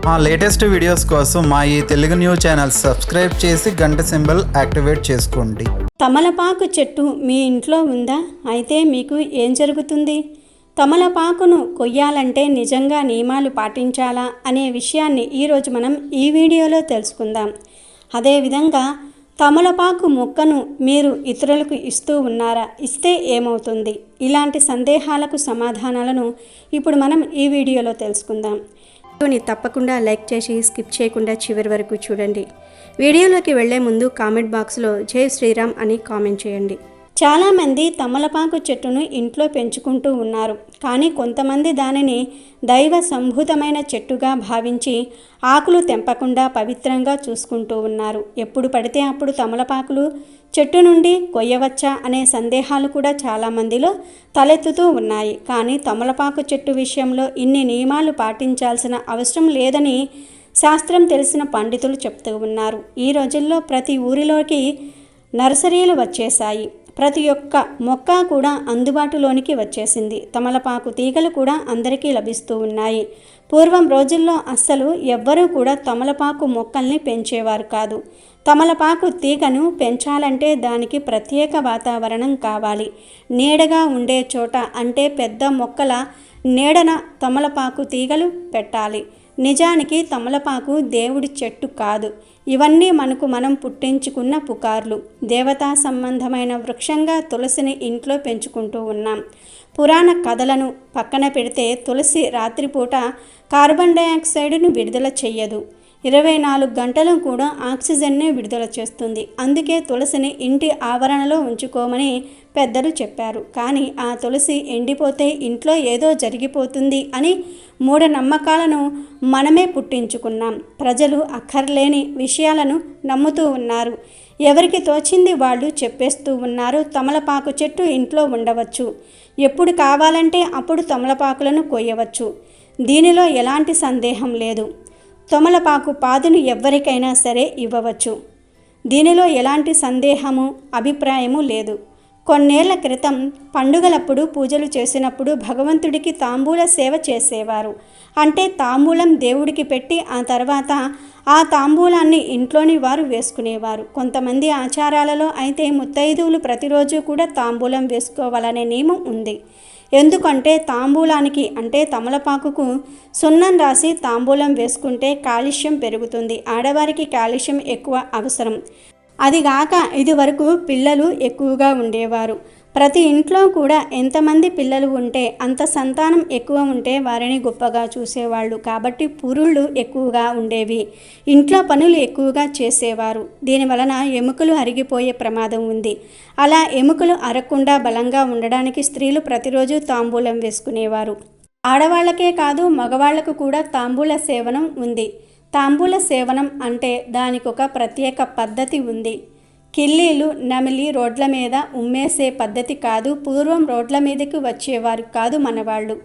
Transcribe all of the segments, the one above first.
మా latest videos కోసం మా ఈ తెలుగు న్యూస్ ఛానల్ సబ్స్క్రైబ్ చేసి గంట సింబల్ యాక్టివేట్ చేసుకోండి. తమలపాకు చెట్టు మీ ఇంట్లో ఉందా? అయితే మీకు ఏం జరుగుతుంది? తమలపాకును కొయ్యాలంటే నిజంగా నియమాలు పాటించాలా అనే విషయాన్ని ఈరోజు మనం ఈ వీడియోలో తెలుసుకుందాం. అదేవిధంగా తమలపాకు మొక్కను మీరు ఇతరులకు ఇస్తూ ఉన్నారా? ఇస్తే ఏమవుతుంది? ఇలాంటి సందేహాలకు సమాధానాలను ఇప్పుడు మనం ఈ వీడియోలో తెలుసుకుందాం. వీడియోని తప్పకుండా లైక్ చేసి స్కిప్ చేయకుండా చివరి వరకు చూడండి. వీడియోలోకి వెళ్లే ముందు కామెంట్ బాక్స్లో జై శ్రీరామ్ అని కామెంట్ చేయండి. చాలామంది తమలపాకు చెట్టును ఇంట్లో పెంచుకుంటూ ఉన్నారు. కానీ కొంతమంది దానిని దైవ సంభూతమైన చెట్టుగా భావించి ఆకులు తెంపకుండా పవిత్రంగా చూసుకుంటూ ఉన్నారు. ఎప్పుడు పడితే అప్పుడు తమలపాకులు చెట్టు నుండి కొయ్యవచ్చా అనే సందేహాలు కూడా చాలామందిలో తలెత్తుతూ ఉన్నాయి. కానీ తమలపాకు చెట్టు విషయంలో ఇన్ని నియమాలు పాటించాల్సిన అవసరం లేదని శాస్త్రం తెలిసిన పండితులు చెప్తూ ఉన్నారు. ఈ రోజుల్లో ప్రతి ఊరిలోకి నర్సరీలు వచ్చేశాయి. ప్రతి ఒక్క మొక్క కూడా అందుబాటులోనికి వచ్చేసింది. తమలపాకు తీగలు కూడా అందరికీ లభిస్తూ ఉన్నాయి. పూర్వం రోజుల్లో అస్సలు ఎవ్వరూ కూడా తమలపాకు మొక్కల్ని పెంచేవారు కాదు. తమలపాకు తీగను పెంచాలంటే దానికి ప్రత్యేక వాతావరణం కావాలి. నీడగా ఉండే చోట, అంటే పెద్ద మొక్కల నీడన తమలపాకు తీగలు పెట్టాలి. నిజానికి తమలపాకు దేవుడి చెట్టు కాదు. ఇవన్నీ మనకు మనం పుట్టించుకున్న పుకార్లు. దేవతా సంబంధమైన వృక్షంగా తులసిని ఇంట్లో పెంచుకుంటూ ఉన్నాం. పురాణ కథలను పక్కన పెడితే తులసి రాత్రిపూట కార్బన్ డైఆక్సైడ్ను విడుదల చెయ్యదు. 24 గంటలు కూడా ఆక్సిజన్నే విడుదల చేస్తుంది. అందుకే తులసిని ఇంటి ఆవరణలో ఉంచుకోమని పెద్దలు చెప్పారు. కానీ ఆ తులసి ఎండిపోతే ఇంట్లో ఏదో జరిగిపోతుంది అని మూఢనమ్మకాలను మనమే పుట్టించుకున్నాం. ప్రజలు అక్కర్లేని విషయాలను నమ్ముతూ ఉన్నారు. ఎవరికి తోచింది వాళ్ళు చెప్పేస్తూ ఉన్నారు. తమలపాకు చెట్టు ఇంట్లో ఉండవచ్చు. ఎప్పుడు కావాలంటే అప్పుడు తమలపాకులను కొయ్యవచ్చు. దీనిలో ఎలాంటి సందేహం లేదు. తమలపాకు పాదును ఎవరికైనా సరే ఇవ్వవచ్చు. దీనిలో ఎలాంటి సందేహము, అభిప్రాయము లేదు. కొన్నేళ్ల క్రితం పండుగలప్పుడు పూజలు చేసినప్పుడు భగవంతుడికి తాంబూల సేవ చేసేవారు. అంటే తాంబూలం దేవుడికి పెట్టి ఆ తర్వాత ఆ తాంబూలాన్ని ఇంట్లోని వారు వేసుకునేవారు. కొంతమంది ఆచారాలలో అయితే ముత్తైదువులు ప్రతిరోజు కూడా తాంబూలం వేసుకోవాలనే నియమం ఉంది. ఎందుకంటే తాంబూలానికి, అంటే తమలపాకుకు సున్నం రాసి తాంబూలం వేసుకుంటే కాల్షియం పెరుగుతుంది. ఆడవారికి కాల్షియం ఎక్కువ అవసరం. అదిగాక ఇదివరకు పిల్లలు ఎక్కువగా ఉండేవారు. ప్రతి ఇంట్లో కూడా ఎంతమంది పిల్లలు ఉంటే అంత సంతానం ఎక్కువ ఉంటే వారిని గొప్పగా చూసేవాళ్ళు. కాబట్టి పురుళ్ళు ఎక్కువగా ఉండేవి. ఇంట్లో పనులు ఎక్కువగా చేసేవారు. దీనివలన ఎముకలు అరిగిపోయే ప్రమాదం ఉంది. అలా ఎముకలు అరగకుండా బలంగా ఉండడానికి స్త్రీలు ప్రతిరోజు తాంబూలం వేసుకునేవారు. ఆడవాళ్లకే కాదు, మగవాళ్లకు కూడా తాంబూల సేవనం ఉంది. తాంబూల సేవనం అంటే దానికొక ప్రత్యేక పద్ధతి ఉంది. కిల్లీలు నమిలి రోడ్ల మీద ఉమ్మేసే పద్ధతి కాదు. పూర్వం రోడ్ల మీదకి వచ్చేవారు కాదు మనవాళ్ళు.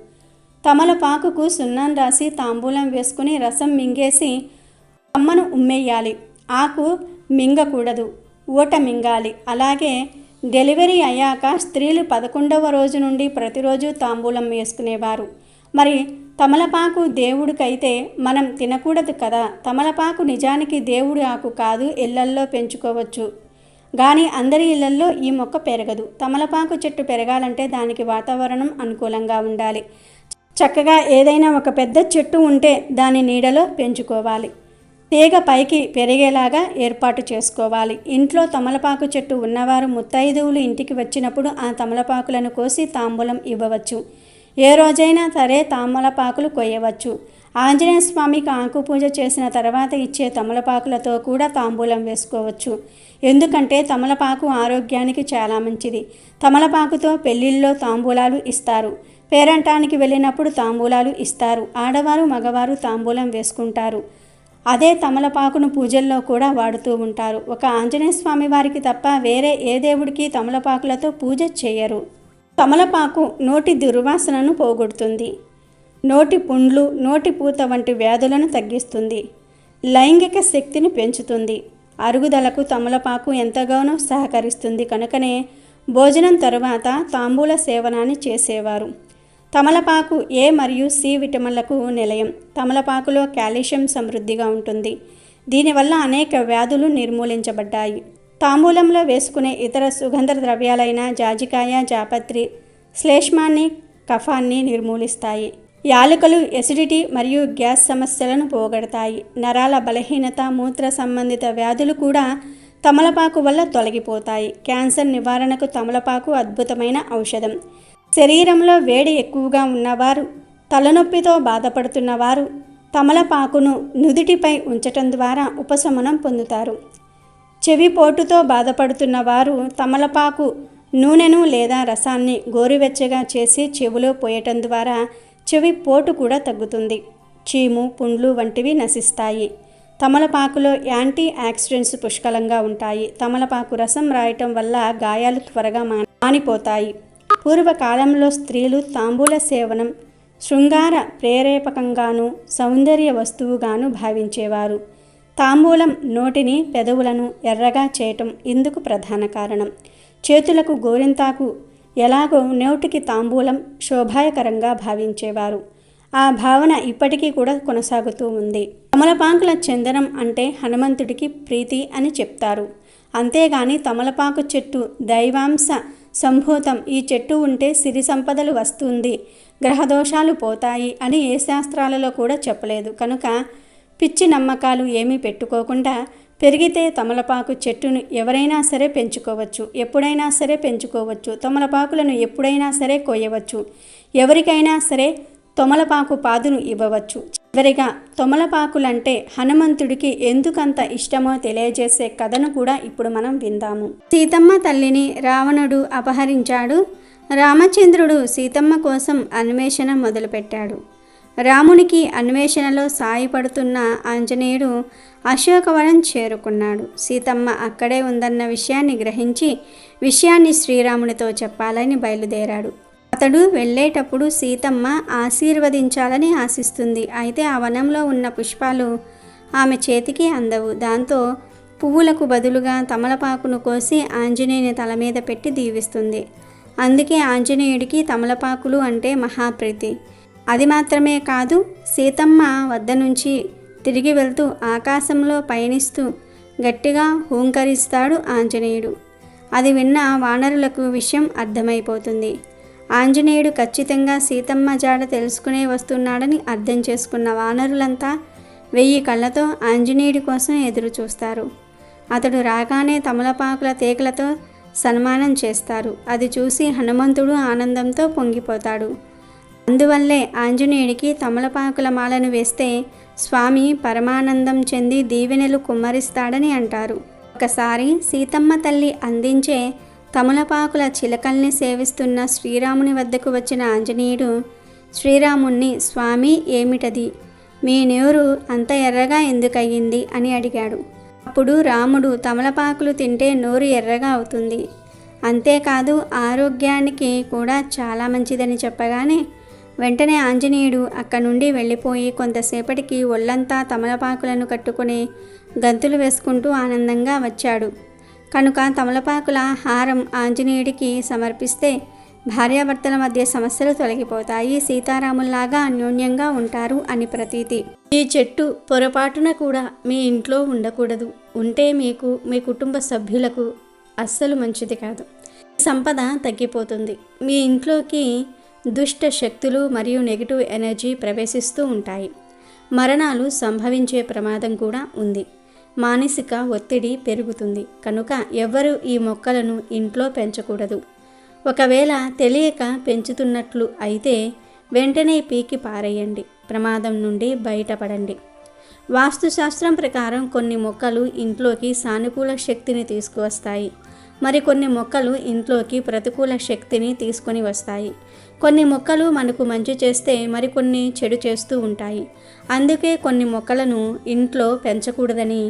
తమలపాకుకు సున్నం రాసి తాంబూలం వేసుకుని రసం మింగేసి అమ్మను ఉమ్మేయాలి. ఆకు మింగకూడదు, ఊట మింగాలి. అలాగే డెలివరీ అయ్యాక స్త్రీలు 11వ రోజు నుండి ప్రతిరోజు తాంబూలం వేసుకునేవారు. మరి తమలపాకు దేవుడికైతే మనం తినకూడదు కదా. తమలపాకు నిజానికి దేవుడి ఆకు కాదు, ఇళ్లల్లో పెంచుకోవచ్చు. కానీ అందరి ఇళ్లల్లో ఈ మొక్క పెరగదు. తమలపాకు చెట్టు పెరగాలంటే దానికి వాతావరణం అనుకూలంగా ఉండాలి. చక్కగా ఏదైనా ఒక పెద్ద చెట్టు ఉంటే దాని నీడలో పెంచుకోవాలి. తీగ పైకి పెరిగేలాగా ఏర్పాటు చేసుకోవాలి. ఇంట్లో తమలపాకు చెట్టు ఉన్నవారు ముత్తైదువులు ఇంటికి వచ్చినప్పుడు ఆ తమలపాకులను కోసి తాంబూలం ఇవ్వవచ్చు. ఏ రోజైనా సరే తమలపాకులు కొయ్యవచ్చు. ఆంజనేయ స్వామికి ఆకు పూజ చేసిన తర్వాత ఇచ్చే తమలపాకులతో కూడా తాంబూలం వేసుకోవచ్చు. ఎందుకంటే తమలపాకు ఆరోగ్యానికి చాలా మంచిది. తమలపాకుతో పెళ్లిళ్ళలో తాంబూలాలు ఇస్తారు. పేరంటానికి వెళ్ళినప్పుడు తాంబూలాలు ఇస్తారు. ఆడవారు మగవారు తాంబూలం వేసుకుంటారు. అదే తమలపాకును పూజల్లో కూడా వాడుతూ ఉంటారు. ఒక ఆంజనేయ స్వామి వారికి తప్ప వేరే ఏ దేవుడికి తమలపాకులతో పూజ చేయరు. తమలపాకు నోటి దుర్వాసనను పోగొడుతుంది. నోటి పుండ్లు, నోటి పూత వంటి వ్యాధులను తగ్గిస్తుంది. లైంగిక శక్తిని పెంచుతుంది. అరుగుదలకు తమలపాకు ఎంతగానో సహకరిస్తుంది. కనుకనే భోజనం తరువాత తాంబూల సేవనాన్ని చేసేవారు. తమలపాకు ఏ మరియు సి విటమిన్లకు నిలయం. తమలపాకులో కాల్షియం సమృద్ధిగా ఉంటుంది. దీనివల్ల అనేక వ్యాధులు నిర్మూలించబడ్డాయి. తాంబూలంలో వేసుకునే ఇతర సుగంధ ద్రవ్యాలైన జాజికాయ, జాపత్రి శ్లేష్మాన్ని, కఫాన్ని నిర్మూలిస్తాయి. యాలకులు ఎసిడిటీ మరియు గ్యాస్ సమస్యలను పోగొడతాయి. నరాల బలహీనత, మూత్ర సంబంధిత వ్యాధులు కూడా తమలపాకు వల్ల తొలగిపోతాయి. క్యాన్సర్ నివారణకు తమలపాకు అద్భుతమైన ఔషధం. శరీరంలో వేడి ఎక్కువగా ఉన్నవారు, తలనొప్పితో బాధపడుతున్నవారు తమలపాకును నుదిటిపై ఉంచటం ద్వారా ఉపశమనం పొందుతారు. చెవిపోటుతో బాధపడుతున్న వారు తమలపాకు నూనెను లేదా రసాన్ని గోరువెచ్చగా చేసి చెవిలో పోయటం ద్వారా చెవి పోటు కూడా తగ్గుతుంది. చీము, పుండ్లు వంటివి నశిస్తాయి. తమలపాకులో యాంటీ ఆక్సిడెంట్స్ పుష్కలంగా ఉంటాయి. తమలపాకు రసం రాయటం వల్ల గాయాలు త్వరగా మానిపోతాయి. పూర్వకాలంలో స్త్రీలు తాంబూల సేవనం శృంగార ప్రేరేపకంగాను సౌందర్య వస్తువుగాను భావించేవారు. తాంబూలం నోటిని, పెదవులను ఎర్రగా చేయటం ఇందుకు ప్రధాన కారణం. చేతులకు గోరింతాకు ఎలాగో నోటికి తాంబూలం శోభాయకరంగా భావించేవారు. ఆ భావన ఇప్పటికీ కూడా కొనసాగుతూ ఉంది. తమలపాకుల చందనం అంటే హనుమంతుడికి ప్రీతి అని చెప్తారు. అంతేగాని తమలపాకు చెట్టు దైవాంశ సంభూతం, ఈ చెట్టు ఉంటే సిరి సంపదలు వస్తుంది, గ్రహదోషాలు పోతాయి అని ఏ శాస్త్రాలలో కూడా చెప్పలేదు. కనుక పిచ్చి నమ్మకాలు ఏమీ పెట్టుకోకుండా పెరిగితే తమలపాకు చెట్టును ఎవరైనా సరే పెంచుకోవచ్చు, ఎప్పుడైనా సరే పెంచుకోవచ్చు. తమలపాకులను ఎప్పుడైనా సరే కోయవచ్చు. ఎవరికైనా సరే తమలపాకు పాదును ఇవ్వవచ్చు. చివరిగా తమలపాకులంటే హనుమంతుడికి ఎందుకంత ఇష్టమో తెలియజేసే కథను కూడా ఇప్పుడు మనం విందాము. సీతమ్మ తల్లిని రావణుడు అపహరించాడు. రామచంద్రుడు సీతమ్మ కోసం అన్వేషణ మొదలుపెట్టాడు. రామునికి అన్వేషణలో సాయపడుతున్న ఆంజనేయుడు అశోకవనం చేరుకున్నాడు. సీతమ్మ అక్కడే ఉందన్న విషయాన్ని గ్రహించి విషయాన్ని శ్రీరామునితో చెప్పాలని బయలుదేరాడు. అతడు వెళ్ళేటప్పుడు సీతమ్మ ఆశీర్వదించాలని ఆశిస్తుంది. అయితే ఆ వనంలో ఉన్న పుష్పాలు ఆమె చేతికి అందవు. దాంతో పువ్వులకు బదులుగా తమలపాకును కోసి ఆంజనేయుని తల మీద పెట్టి దీవిస్తుంది. అందుకే ఆంజనేయుడికి తమలపాకులు అంటే మహాప్రీతి. అది మాత్రమే కాదు, సీతమ్మ వద్ద నుంచి తిరిగి వెళ్తూ ఆకాశంలో పయనిస్తూ గట్టిగా హూంకరిస్తాడు ఆంజనేయుడు. అది విన్న వానరులకు విషయం అర్థమైపోతుంది. ఆంజనేయుడు ఖచ్చితంగా సీతమ్మ జాడ తెలుసుకునే వస్తున్నాడని అర్థం చేసుకున్న వానరులంతా 1000 కళ్ళతో ఆంజనేయుడి కోసం ఎదురు చూస్తారు. అతడు రాగానే తమలపాకుల తీగలతో సన్మానం చేస్తారు. అది చూసి హనుమంతుడు ఆనందంతో పొంగిపోతాడు. అందువల్లే ఆంజనేయుడికి తమలపాకుల మాలను వేస్తే స్వామి పరమానందం చెంది దీవెనలు కుమ్మరిస్తాడని అంటారు. ఒకసారి సీతమ్మ తల్లి అందించే తమలపాకుల చిలకల్ని సేవిస్తున్న శ్రీరాముని వద్దకు వచ్చిన ఆంజనేయుడు శ్రీరాముణ్ణి, స్వామి ఏమిటది, మీ నోరు అంత ఎర్రగా ఎందుకయ్యింది అని అడిగాడు. అప్పుడు రాముడు, తమలపాకులు తింటే నోరు ఎర్రగా అవుతుంది, అంతేకాదు ఆరోగ్యానికి కూడా చాలా మంచిదని చెప్పగానే వెంటనే ఆంజనేయుడు అక్కడి నుండి వెళ్ళిపోయి కొంతసేపటికి ఒళ్ళంతా తమలపాకులను కట్టుకుని గంతులు వేసుకుంటూ ఆనందంగా వచ్చాడు. కనుక తమలపాకుల హారం ఆంజనేయుడికి సమర్పిస్తే భార్యాభర్తల మధ్య సమస్యలు తొలగిపోతాయి, సీతారాముల్లాగా అన్యోన్యంగా ఉంటారు అని ప్రతీతి. ఈ చెట్టు పొరపాటున కూడా మీ ఇంట్లో ఉండకూడదు. ఉంటే మీకు, మీ కుటుంబ సభ్యులకు అస్సలు మంచిది కాదు. సంపద తగ్గిపోతుంది. మీ ఇంట్లోకి దుష్ట శక్తులు మరియు నెగిటివ్ ఎనర్జీ ప్రవేశిస్తూ ఉంటాయి. మరణాలు సంభవించే ప్రమాదం కూడా ఉంది. మానసిక ఒత్తిడి పెరుగుతుంది. కనుక ఎవ్వరూ ఈ మొక్కలను ఇంట్లో పెంచకూడదు. ఒకవేళ తెలియక పెంచుతున్నట్లు అయితే వెంటనే పీకి పారేయండి. ప్రమాదం నుండి బయటపడండి. వాస్తుశాస్త్రం ప్రకారం కొన్ని మొక్కలు ఇంట్లోకి సానుకూల శక్తిని తీసుకువస్తాయి. మరికొన్ని మొక్కలు ఇంట్లోకి ప్రతికూల శక్తిని తీసుకొని వస్తాయి. కొన్ని మొక్కలు మనకు మంచి చేస్తే మరికొన్ని చెడు చేస్తూ ఉంటాయి. అందుకే కొన్ని మొక్కలను ఇంట్లో పెంచకూడదని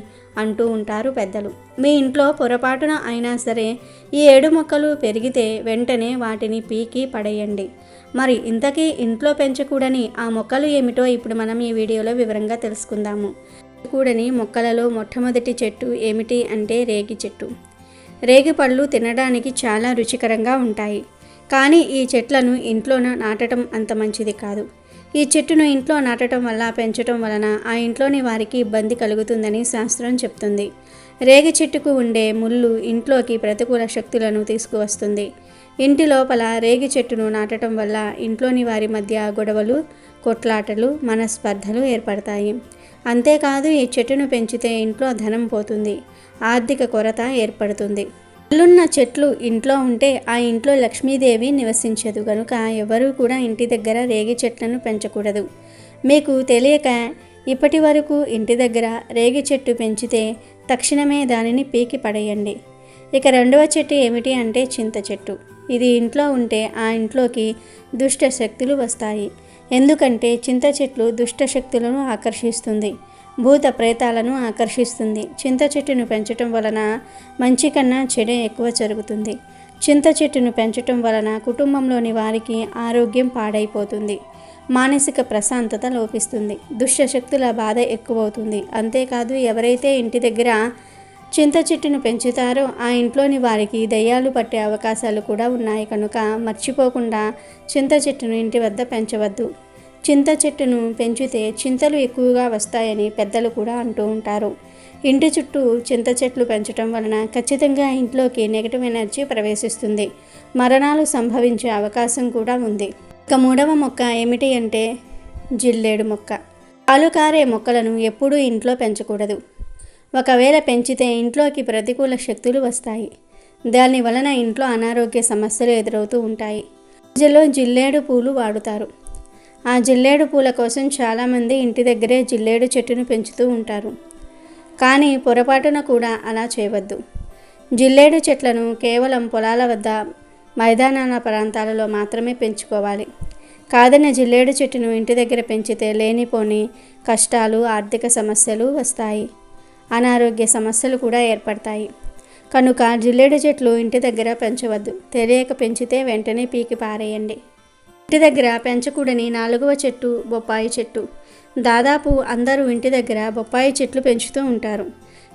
అంటూ ఉంటారు పెద్దలు. మీ ఇంట్లో పొరపాటున అయినా సరే ఈ 7 మొక్కలు పెరిగితే వెంటనే వాటిని పీకి పడేయండి. మరి ఇంతకీ ఇంట్లో పెంచకూడని ఆ మొక్కలు ఏమిటో ఇప్పుడు మనం ఈ వీడియోలో వివరంగా తెలుసుకుందాము. కూడని మొక్కలలో మొట్టమొదటి చెట్టు ఏమిటి అంటే రేగి చెట్టు. రేగి పళ్ళు తినడానికి చాలా రుచికరంగా ఉంటాయి. కానీ ఈ చెట్లను ఇంట్లో నాటడం అంత మంచిది కాదు. ఈ చెట్టును ఇంట్లో నాటడం వల్ల పెంచడం వలన ఆ ఇంట్లోని వారికి ఇబ్బంది కలుగుతుందని శాస్త్రం చెప్తుంది. రేగి చెట్టుకు ఉండే ముళ్ళు ఇంట్లోకి ప్రతికూల శక్తులను తీసుకువస్తుంది. ఇంటి లోపల రేగి చెట్టును నాటడం వల్ల ఇంట్లోని వారి మధ్య గొడవలు, కొట్లాటలు, మనస్పర్ధలు ఏర్పడతాయి. అంతేకాదు ఈ చెట్టును పెంచితే ఇంట్లో ధనం పోతుంది, ఆర్థిక కొరత ఏర్పడుతుంది. ముళ్ళున్న చెట్లు ఇంట్లో ఉంటే ఆ ఇంట్లో లక్ష్మీదేవి నివసించదు కనుక ఎవరూ కూడా ఇంటి దగ్గర రేగి చెట్లను పెంచకూడదు. మీకు తెలియక ఇప్పటి వరకు ఇంటి దగ్గర రేగి చెట్టు పెంచితే తక్షణమే దానిని పీకి పడేయండి. ఇక రెండవ చెట్టు ఏమిటి అంటే చింత చెట్టు. ఇది ఇంట్లో ఉంటే ఆ ఇంట్లోకి దుష్ట శక్తులు వస్తాయి. ఎందుకంటే చింత చెట్లు దుష్ట శక్తులను ఆకర్షిస్తుంది, భూత ప్రేతాలను ఆకర్షిస్తుంది. చింత చెట్టును పెంచటం వలన మంచి కన్నా చెడే ఎక్కువ జరుగుతుంది. చింత చెట్టును పెంచటం వలన కుటుంబంలోని వారికి ఆరోగ్యం పాడైపోతుంది, మానసిక ప్రశాంతత లోపిస్తుంది, దుష్టశక్తుల బాధ ఎక్కువవుతుంది. అంతేకాదు ఎవరైతే ఇంటి దగ్గర చింత చెట్టును పెంచుతారో ఆ ఇంట్లోని వారికి దయ్యాలు పట్టే అవకాశాలు కూడా ఉన్నాయి కనుక మర్చిపోకుండా చింత చెట్టును ఇంటి వద్ద పెంచవద్దు. చింత చెట్టును పెంచితే చింతలు ఎక్కువగా వస్తాయని పెద్దలు కూడా అంటూ ఉంటారు. ఇంటి చుట్టూ చింత చెట్లు పెంచడం వలన ఖచ్చితంగా ఇంట్లోకి నెగటివ్ ఎనర్జీ ప్రవేశిస్తుంది, మరణాలు సంభవించే అవకాశం కూడా ఉంది. ఇక మూడవ మొక్క ఏమిటి అంటే జిల్లేడు మొక్క. పాలుకారే మొక్కలను ఎప్పుడూ ఇంట్లో పెంచకూడదు. ఒకవేళ పెంచితే ఇంట్లోకి ప్రతికూల శక్తులు వస్తాయి, దాని వలన ఇంట్లో అనారోగ్య సమస్యలు ఎదురవుతూ ఉంటాయి. పూజలో జిల్లేడు పూలు వాడుతారు. ఆ జిల్లేడు పూల కోసం చాలామంది ఇంటి దగ్గరే జిల్లేడు చెట్టును పెంచుతూ ఉంటారు. కానీ పొరపాటున కూడా అలా చేయవద్దు. జిల్లేడు చెట్లను కేవలం పొలాల వద్ద, మైదానాల ప్రాంతాలలో మాత్రమే పెంచుకోవాలి. కాదన్న జిల్లేడు చెట్టును ఇంటి దగ్గర పెంచితే లేనిపోని కష్టాలు, ఆర్థిక సమస్యలు వస్తాయి, అనారోగ్య సమస్యలు కూడా ఏర్పడతాయి. కనుక జిల్లేడు చెట్లు ఇంటి దగ్గర పెంచవద్దు. తెలియక పెంచితే వెంటనే పీకి పారేయండి. ఇంటి దగ్గర పెంచకూడని 4వ చెట్టు బొప్పాయి చెట్టు. దాదాపు అందరూ ఇంటి దగ్గర బొప్పాయి చెట్లు పెంచుతూ ఉంటారు.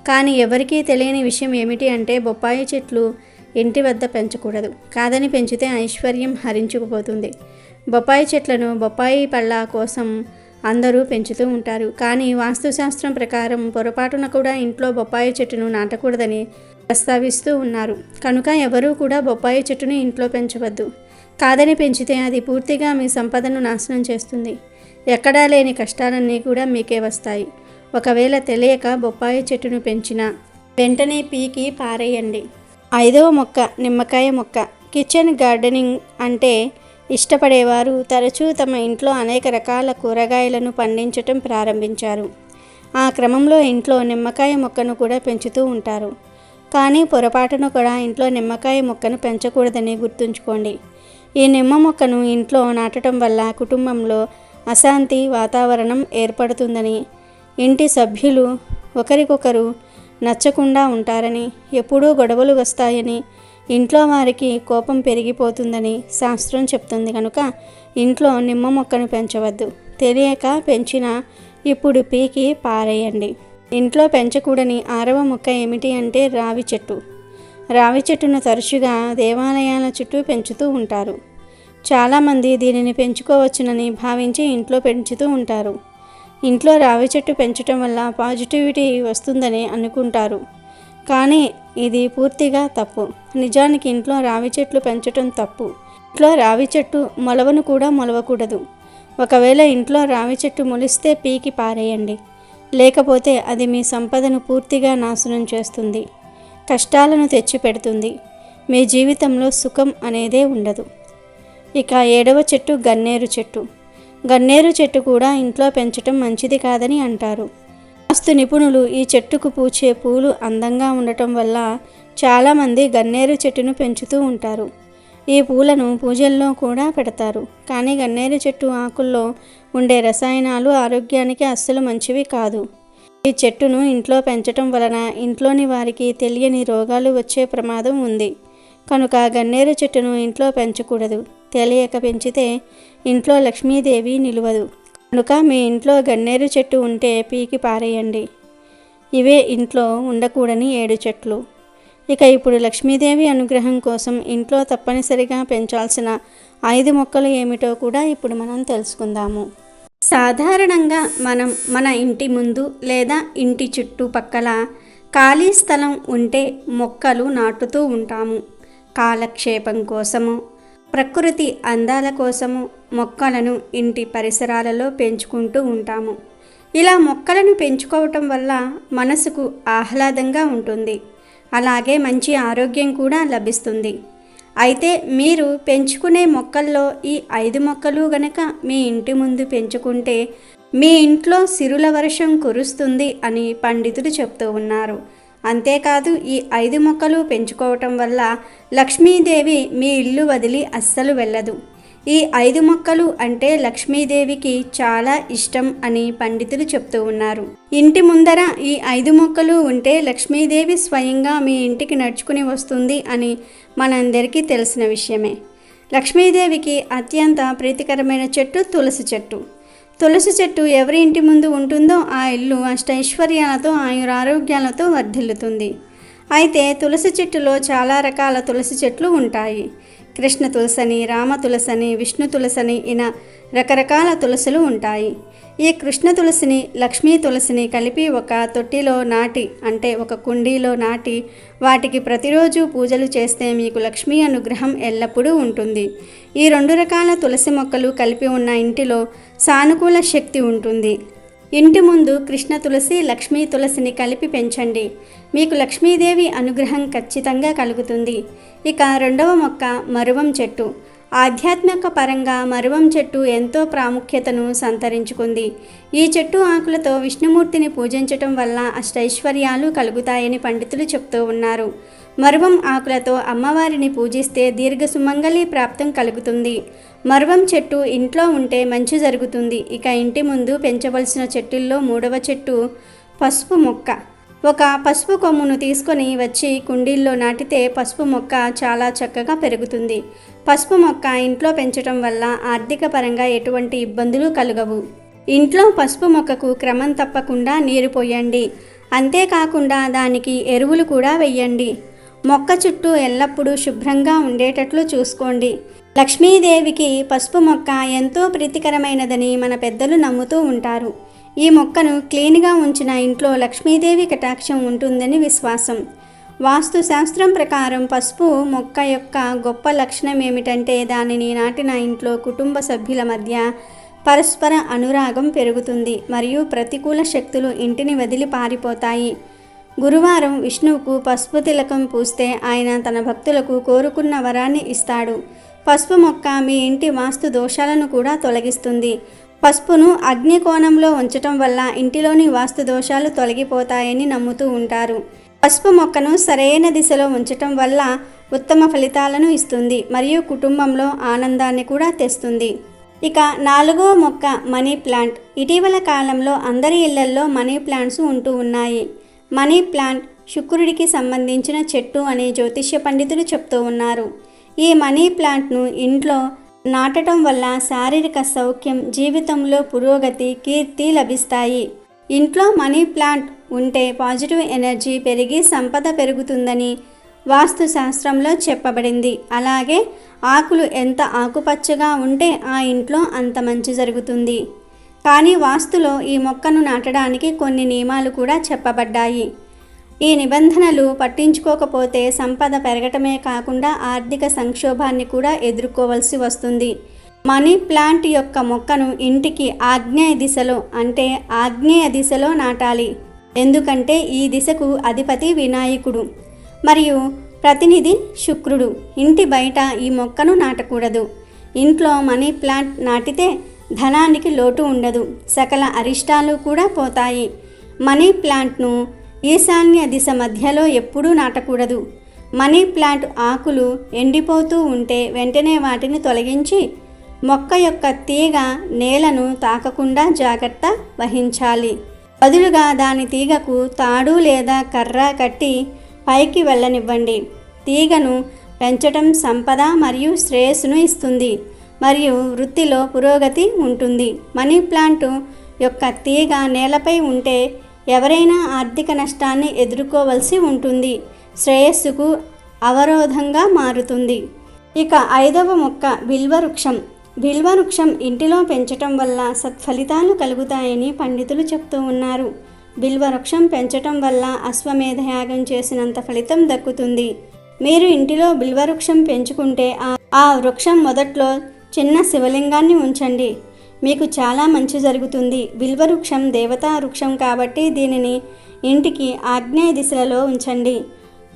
కానీ ఎవరికీ తెలియని విషయం ఏమిటి అంటే బొప్పాయి చెట్లు ఇంటి వద్ద పెంచకూడదు. కాదని పెంచితే ఐశ్వర్యం హరించుకుపోతుంది. బొప్పాయి చెట్లను బొప్పాయి పళ్ళ కోసం అందరూ పెంచుతూ ఉంటారు. కానీ వాస్తుశాస్త్రం ప్రకారం పొరపాటున కూడా ఇంట్లో బొప్పాయి చెట్టును నాటకూడదని ప్రస్తావిస్తూ ఉన్నారు. కనుక ఎవరూ కూడా బొప్పాయి చెట్టును ఇంట్లో పెంచవద్దు. కాదని పెంచితే అది పూర్తిగా మీ సంపదను నాశనం చేస్తుంది. ఎక్కడా లేని కష్టాలన్నీ కూడా మీకే వస్తాయి. ఒకవేళ తెలియక బొప్పాయి చెట్టును పెంచినా వెంటనే పీకి పారేయండి. 5వ మొక్క నిమ్మకాయ మొక్క. కిచెన్ గార్డెనింగ్ అంటే ఇష్టపడేవారు తరచూ తమ ఇంట్లో అనేక రకాల కూరగాయలను పండించటం ప్రారంభించారు. ఆ క్రమంలో ఇంట్లో నిమ్మకాయ మొక్కను కూడా పెంచుతూ ఉంటారు. కానీ పొరపాటున కూడా ఇంట్లో నిమ్మకాయ మొక్కను పెంచకూడదని గుర్తుంచుకోండి. ఈ నిమ్మ మొక్కను ఇంట్లో నాటడం వల్ల కుటుంబంలో అశాంతి వాతావరణం ఏర్పడుతుందని, ఇంటి సభ్యులు ఒకరికొకరు నచ్చకుండా ఉంటారని, ఎప్పుడూ గొడవలు వస్తాయని, ఇంట్లో వారికి కోపం పెరిగిపోతుందని శాస్త్రం చెప్తుంది. కనుక ఇంట్లో నిమ్మ మొక్కను పెంచవద్దు. తెలియక పెంచినా ఇప్పుడు పీకి పారేయండి. ఇంట్లో పెంచకూడని 6వ మొక్క ఏమిటి అంటే రావి చెట్టు. రావి చెట్టును తరచుగా దేవాలయాల చుట్టూ పెంచుతూ ఉంటారు. చాలామంది దీనిని పెంచుకోవచ్చునని భావించి ఇంట్లో పెంచుతూ ఉంటారు. ఇంట్లో రావి చెట్టు పెంచడం వల్ల పాజిటివిటీ వస్తుందని అనుకుంటారు. కానీ ఇది పూర్తిగా తప్పు. నిజానికి ఇంట్లో రావి చెట్లు పెంచడం తప్పు. ఇంట్లో రావి చెట్టు మొలవను కూడా మొలవకూడదు. ఒకవేళ ఇంట్లో రావి చెట్టు మొలిస్తే పీకి పారేయండి. లేకపోతే అది మీ సంపదను పూర్తిగా నాశనం చేస్తుంది, కష్టాలను తెచ్చిపెడుతుంది. మీ జీవితంలో సుఖం అనేదే ఉండదు. ఇక 7వ చెట్టు గన్నేరు చెట్టు. గన్నేరు చెట్టు కూడా ఇంట్లో పెంచటం మంచిది కాదని అంటారు. వాస్తు నిపుణులు ఈ చెట్టుకు పూచే పూలు అందంగా ఉండటం వల్ల చాలామంది గన్నేరు చెట్టును పెంచుతూ ఉంటారు. ఈ పూలను పూజల్లో కూడా పెడతారు. కానీ గన్నేరు చెట్టు ఆకుల్లో ఉండే రసాయనాలు ఆరోగ్యానికి అస్సలు మంచివి కాదు. ఈ చెట్టును ఇంట్లో పెంచటం వలన ఇంట్లోని వారికి తెలియని రోగాలు వచ్చే ప్రమాదం ఉంది. కనుక గన్నేరు చెట్టును ఇంట్లో పెంచకూడదు. తెలియక పెంచితే ఇంట్లో లక్ష్మీదేవి నిలువదు. కనుక మీ ఇంట్లో గన్నేరు చెట్టు ఉంటే పీకి పారేయండి. ఇవే ఇంట్లో ఉండకూడని 7 చెట్లు. ఇక ఇప్పుడు లక్ష్మీదేవి అనుగ్రహం కోసం ఇంట్లో తప్పనిసరిగా పెంచాల్సిన 5 మొక్కలు ఏమిటో కూడా ఇప్పుడు మనం తెలుసుకుందాము. సాధారణంగా మనం మన ఇంటి ముందు లేదా ఇంటి చుట్టుపక్కల ఖాళీ స్థలం ఉంటే మొక్కలు నాటుతూ ఉంటాము. కాలక్షేపం కోసము, ప్రకృతి అందాల కోసము మొక్కలను ఇంటి పరిసరాలలో పెంచుకుంటూ ఉంటాము. ఇలా మొక్కలను పెంచుకోవటం వల్ల మనసుకు ఆహ్లాదంగా ఉంటుంది. అలాగే మంచి ఆరోగ్యం కూడా లభిస్తుంది. అయితే మీరు పెంచుకునే మొక్కల్లో ఈ 5 మొక్కలు గనక మీ ఇంటి ముందు పెంచుకుంటే మీ ఇంట్లో సిరుల వర్షం కురుస్తుంది అని పండితులు చెప్తూ ఉన్నారు. అంతేకాదు ఈ 5 మొక్కలు పెంచుకోవటం వల్ల లక్ష్మీదేవి మీ ఇల్లు వదిలి అస్సలు వెళ్ళదు. ఈ 5 మొక్కలు అంటే లక్ష్మీదేవికి చాలా ఇష్టం అని పండితులు చెప్తూ ఉన్నారు. ఇంటి ముందర ఈ 5 మొక్కలు ఉంటే లక్ష్మీదేవి స్వయంగా మీ ఇంటికి నడుచుకుని వస్తుంది అని మనందరికీ తెలిసిన విషయమే. లక్ష్మీదేవికి అత్యంత ప్రీతికరమైన చెట్టు తులసి చెట్టు. తులసి చెట్టు ఎవరి ఇంటి ముందు ఉంటుందో ఆ ఇల్లు అష్టైశ్వర్యాలతో ఆయురారోగ్యాలతో వర్ధిల్లుతుంది. అయితే తులసి చెట్టులో చాలా రకాల తులసి చెట్లు ఉంటాయి. కృష్ణ తులసని, రామ తులసని, విష్ణు తులసని ఇలా రకరకాల తులసులు ఉంటాయి. ఈ కృష్ణ తులసిని, లక్ష్మీ తులసిని కలిపి ఒక తొట్టిలో నాటి అంటే ఒక కుండీలో నాటి వాటికి ప్రతిరోజు పూజలు చేస్తే మీకు లక్ష్మీ అనుగ్రహం ఎల్లప్పుడూ ఉంటుంది. ఈ 2 రకాల తులసి మొక్కలు కలిపి ఉన్న ఇంటిలో సానుకూల శక్తి ఉంటుంది. ఇంటి ముందు కృష్ణ తులసి, లక్ష్మీ తులసిని కలిపి పెంచండి. మీకు లక్ష్మీదేవి అనుగ్రహం ఖచ్చితంగా కలుగుతుంది. ఇక 2వ మొక్క మరువం చెట్టు. ఆధ్యాత్మిక పరంగా మరువం చెట్టు ఎంతో ప్రాముఖ్యతను సంతరించుకుంది. ఈ చెట్టు ఆకులతో విష్ణుమూర్తిని పూజించటం వల్ల అష్టైశ్వర్యాలు కలుగుతాయని పండితులు చెప్తూ ఉన్నారు. మరువం ఆకులతో అమ్మవారిని పూజిస్తే దీర్ఘ సుమంగళి ప్రాప్తం కలుగుతుంది. మరువం చెట్టు ఇంట్లో ఉంటే మంచి జరుగుతుంది. ఇక ఇంటి ముందు పెంచవలసిన చెట్టుల్లో 3వ చెట్టు పసుపు మొక్క. ఒక పసుపు కొమ్మును తీసుకొని వచ్చి కుండీల్లో నాటితే పసుపు మొక్క చాలా చక్కగా పెరుగుతుంది. పసుపు మొక్క ఇంట్లో పెంచడం వల్ల ఆర్థిక పరంగా ఎటువంటి ఇబ్బందులు కలుగవు. ఇంట్లో పసుపు మొక్కకు క్రమం తప్పకుండా నీరు పోయండి. అంతేకాకుండా దానికి ఎరువులు కూడా వెయ్యండి. మొక్క చుట్టూ ఎల్లప్పుడూ శుభ్రంగా ఉండేటట్లు చూసుకోండి. లక్ష్మీదేవికి పసుపు మొక్క ఎంతో ప్రీతికరమైనదని మన పెద్దలు నమ్ముతూ ఉంటారు. ఈ మొక్కను క్లీన్గా ఉంచిన ఇంట్లో లక్ష్మీదేవి కటాక్షం ఉంటుందని విశ్వాసం. వాస్తు శాస్త్రం ప్రకారం పసుపు మొక్క యొక్క గొప్ప లక్షణం ఏమిటంటే దానిని నాటిన ఇంట్లో కుటుంబ సభ్యుల మధ్య పరస్పర అనురాగం పెరుగుతుంది మరియు ప్రతికూల శక్తులు ఇంటిని వదిలి పారిపోతాయి. గురువారం విష్ణువుకు పసుపు తిలకం పూస్తే ఆయన తన భక్తులకు కోరుకున్న వరాన్ని ఇస్తాడు. పసుపు మొక్క మీ ఇంటి వాస్తు దోషాలను కూడా తొలగిస్తుంది. పసుపును అగ్ని కోణంలో ఉంచటం వల్ల ఇంటిలోని వాస్తు దోషాలు తొలగిపోతాయని నమ్ముతూ ఉంటారు. పసుపు మొక్కను సరైన దిశలో ఉంచటం వల్ల ఉత్తమ ఫలితాలను ఇస్తుంది మరియు కుటుంబంలో ఆనందాన్ని కూడా తెస్తుంది. ఇక 4వ మొక్క మనీ ప్లాంట్. ఇటీవల కాలంలో అందరి ఇళ్లల్లో మనీ ప్లాంట్స్ ఉంటూ ఉన్నాయి. మనీ ప్లాంట్ శుక్రుడికి సంబంధించిన చెట్టు అని జ్యోతిష్య పండితులు చెప్తూ ఉన్నారు. ఈ మనీ ప్లాంట్ను ఇంట్లో నాటడం వల్ల శారీరక సౌఖ్యం, జీవితంలో పురోగతి, కీర్తి లభిస్తాయి. ఇంట్లో మనీ ప్లాంట్ ఉంటే పాజిటివ్ ఎనర్జీ పెరిగి సంపద పెరుగుతుందని వాస్తు శాస్త్రంలో చెప్పబడింది. అలాగే ఆకులు ఎంత ఆకుపచ్చగా ఉంటే ఆ ఇంట్లో అంత మంచి జరుగుతుంది. కానీ వాస్తులో ఈ మొక్కను నాటడానికి కొన్ని నియమాలు కూడా చెప్పబడ్డాయి. ఈ నిబంధనలు పట్టించుకోకపోతే సంపద పెరగటమే కాకుండా ఆర్థిక సంక్షోభాన్ని కూడా ఎదుర్కోవలసి వస్తుంది. మనీ ప్లాంట్ యొక్క మొక్కను ఇంటికి ఆగ్నేయ దిశలో నాటాలి. ఎందుకంటే ఈ దిశకు అధిపతి వినాయకుడు మరియు ప్రతినిధి శుక్రుడు. ఇంటి బయట ఈ మొక్కను నాటకూడదు. ఇంట్లో మనీ ప్లాంట్ నాటితే ధనానికి లోటు ఉండదు, సకల అరిష్టాలు కూడా పోతాయి. మనీ ప్లాంట్ను ఈశాన్య దిశ మధ్యలో ఎప్పుడూ నాటకూడదు. మనీ ప్లాంట్ ఆకులు ఎండిపోతూ ఉంటే వెంటనే వాటిని తొలగించి మొక్క యొక్క తీగ నేలను తాకకుండా జాగ్రత్త వహించాలి. బదులుగా దాని తీగకు తాడు లేదా కర్ర కట్టి పైకి వెళ్ళనివ్వండి. తీగను పెంచటం సంపద మరియు శ్రేయస్సును ఇస్తుంది మరియు వృత్తిలో పురోగతి ఉంటుంది. మనీ ప్లాంట్ యొక్క తీగ నేలపై ఉంటే ఎవరైనా ఆర్థిక నష్టాన్ని ఎదుర్కోవలసి ఉంటుంది. శ్రేయస్సుకు అవరోధంగా మారుతుంది. ఇక 5వ మొక్క బిల్వవృక్షం. బిల్వవృక్షం ఇంటిలో పెంచటం వల్ల సత్ఫలితాలు కలుగుతాయని పండితులు చెప్తూ ఉన్నారు. బిల్వవృక్షం పెంచటం వల్ల అశ్వమేధ యాగం చేసినంత ఫలితం దక్కుతుంది. మీరు ఇంటిలో బిల్వవృక్షం పెంచుకుంటే ఆ వృక్షం మొదట్లో చిన్న శివలింగాన్ని ఉంచండి. మీకు చాలా మంచి జరుగుతుంది. బిల్వవృక్షం దేవతా వృక్షం కాబట్టి దీనిని ఇంటికి ఆగ్నేయ దిశలో ఉంచండి.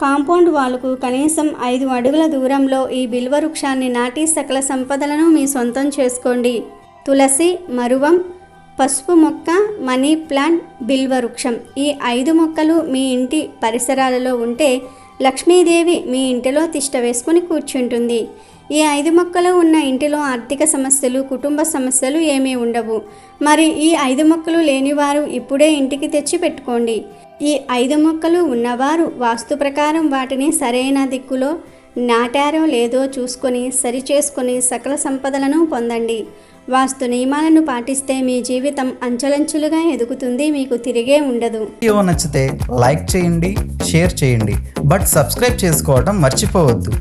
కాంపౌండ్ వాలుకు కనీసం 5 అడుగుల దూరంలో ఈ బిల్వవృక్షాన్ని నాటి సకల సంపదలను మీ సొంతం చేసుకోండి. తులసి, మరువం, పసుపు మొక్క, మనీ ప్లాంట్, బిల్వవృక్షం ఈ 5 మొక్కలు మీ ఇంటి పరిసరాలలో ఉంటే లక్ష్మీదేవి మీ ఇంటిలో తిష్ట వేసుకుని కూర్చుంటుంది. ఈ 5 మొక్కలు ఉన్న ఇంటిలో ఆర్థిక సమస్యలు, కుటుంబ సమస్యలు ఏమీ ఉండవు. మరి ఈ 5 మొక్కలు లేనివారు ఇప్పుడే ఇంటికి తెచ్చి పెట్టుకోండి. ఈ 5 మొక్కలు ఉన్నవారు వాస్తు ప్రకారం వాటిని సరైన దిక్కులో నాటారో లేదో చూసుకొని సరిచేసుకొని సకల సంపదలను పొందండి. వాస్తు నియమాలను పాటిస్తే మీ జీవితం అంచెలంచెలుగా ఎదుగుతుంది. మీకు తిరిగే ఉండదు. వీడియో నచ్చితే లైక్ చేయండి, షేర్ చేయండి, బట్ సబ్స్క్రైబ్ చేసుకోవడం మర్చిపోవద్దు.